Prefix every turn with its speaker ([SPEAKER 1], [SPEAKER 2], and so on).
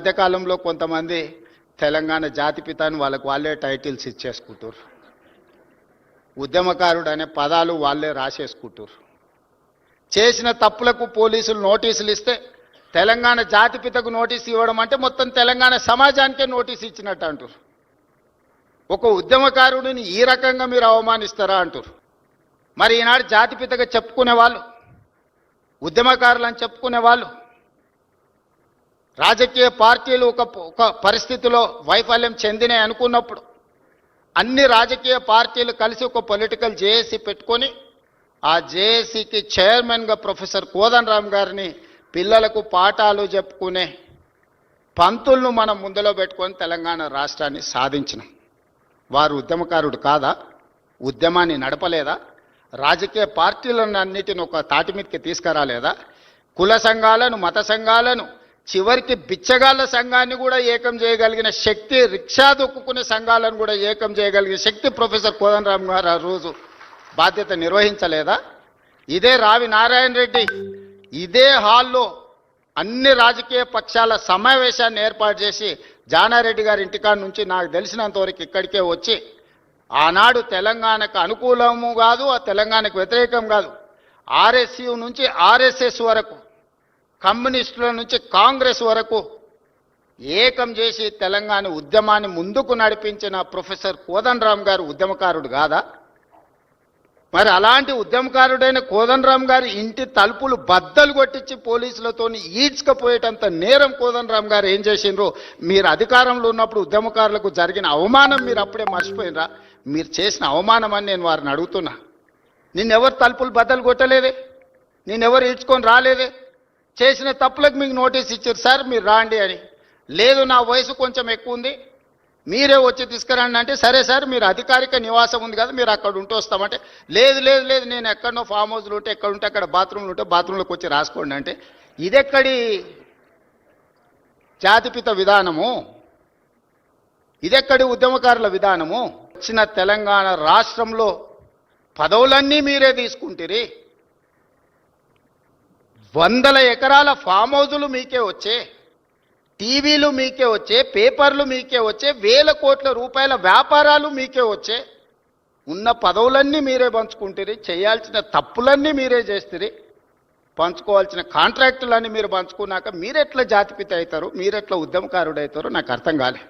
[SPEAKER 1] మధ్యకాలంలో కొంతమంది తెలంగాణ జాతిపిత అని వాళ్ళకు వాళ్ళే టైటిల్స్ ఇచ్చేసుకుంటారు. ఉద్యమకారుడు అనే పదాలు వాళ్ళే రాసేసుకుంటారు. చేసిన తప్పులకు పోలీసులు నోటీసులు ఇస్తే తెలంగాణ జాతిపితకు నోటీసు ఇవ్వడం అంటే మొత్తం తెలంగాణ సమాజానికే నోటీసు ఇచ్చినట్టు అంటారు. ఒక ఉద్యమకారుడిని ఈ రకంగా మీరు అవమానిస్తారా అంటారు. మరి ఈనాడు జాతిపితగా చెప్పుకునే వాళ్ళు, ఉద్యమకారులు అని చెప్పుకునే వాళ్ళు, రాజకీయ పార్టీలు ఒక పరిస్థితిలో వైఫల్యం చెందినాయి అనుకున్నప్పుడు అన్ని రాజకీయ పార్టీలు కలిసి ఒక పొలిటికల్ జేఏసీ పెట్టుకొని ఆ జేఏసీకి చైర్మన్గా ప్రొఫెసర్ కోదండరామ్ గారిని పిల్లలకు పాఠాలు చెప్పుకునే పంతులను మనం ముందులో పెట్టుకొని తెలంగాణ రాష్ట్రాన్ని సాధించినాం. వారు ఉద్యమకారుడు కాదా? ఉద్యమాన్ని నడపలేదా? రాజకీయ పార్టీలను అన్నిటిని ఒక తాటి మీదకి తీసుకురాలేదా? కుల సంఘాలను, మత సంఘాలను, చివరికి బిచ్చగాళ్ళ సంఘాన్ని కూడా ఏకం చేయగలిగిన శక్తి, రిక్షా దొక్కుకునే సంఘాలను కూడా ఏకం చేయగలిగిన శక్తి ప్రొఫెసర్ కోదండరామ్ గారు ఆ రోజు బాధ్యత నిర్వహించలేదా? ఇదే రావి నారాయణ రెడ్డి ఇదే హాల్లో అన్ని రాజకీయ పక్షాల సమావేశాన్ని ఏర్పాటు చేసి జానారెడ్డి గారి ఇంటికాడ నుంచి నాకు తెలిసినంతవరకు ఇక్కడికే వచ్చి ఆనాడు తెలంగాణకు అనుకూలము కాదు, ఆ తెలంగాణకు వ్యతిరేకం కాదు, ఆర్ఎస్యు నుంచి ఆర్ఎస్ఎస్ వరకు, కమ్యూనిస్టుల నుంచి కాంగ్రెస్ వరకు ఏకం చేసి తెలంగాణ ఉద్యమాన్ని ముందుకు నడిపించిన ప్రొఫెసర్ కోదండరామ్ గారు ఉద్యమకారుడు కాదా? మరి అలాంటి ఉద్యమకారుడైన కోదండరామ్ గారి ఇంటి తలుపులు బద్దలు కొట్టించి పోలీసులతో ఈడ్చుకపోయేటంత నేరం కోదండరామ్ గారు ఏం చేసిండ్రో మీరు అధికారంలో ఉన్నప్పుడు ఉద్యమకారులకు జరిగిన అవమానం మీరు అప్పుడే మర్చిపోయినరా? మీరు చేసిన అవమానం అని నేను వారిని అడుగుతున్నా. నిన్నెవరు తలుపులు బద్దలు కొట్టలేదే, నిన్నెవరు ఈడ్చుకొని రాలేదే. చేసిన తప్పులకు మీకు నోటీస్ ఇచ్చారు, సార్ మీరు రాండి అని. లేదు నా వయసు కొంచెం ఎక్కువ ఉంది, మీరే వచ్చి తీసుకురండి అంటే, సరే సార్ మీరు అధికారిక నివాసం ఉంది కదా మీరు అక్కడ ఉంటూ వస్తామంటే, లేదు లేదు లేదు నేను ఎక్కడనో ఫామ్ హౌస్లు ఉంటే ఎక్కడ ఉంటే అక్కడ బాత్రూమ్లు ఉంటే బాత్రూంలోకి వచ్చి రాసుకోండి అంటే, ఇదెక్కడి జాతిపిత విధానము? ఇదెక్కడి ఉద్యమకారుల విధానము? వచ్చిన తెలంగాణ రాష్ట్రంలో పదవులన్నీ మీరే తీసుకుంటారు. 100 ఎకరాల ఫామ్ హౌజులు మీకే వచ్చే, టీవీలు మీకే వచ్చే, పేపర్లు మీకే వచ్చే, 1000 కోట్ల రూపాయల వ్యాపారాలు మీకే వచ్చే. ఉన్న పదవులన్నీ మీరే పంచుకుంటారు, చేయాల్సిన తప్పులన్నీ మీరే చేస్తారు, పంచుకోవాల్సిన కాంట్రాక్టులన్నీ మీరు పంచుకున్నాక మీరెట్లా జాతిపిత అవుతారు, మీరెట్లా ఉద్యమకారుడు అవుతారో నాకు అర్థం కాలే.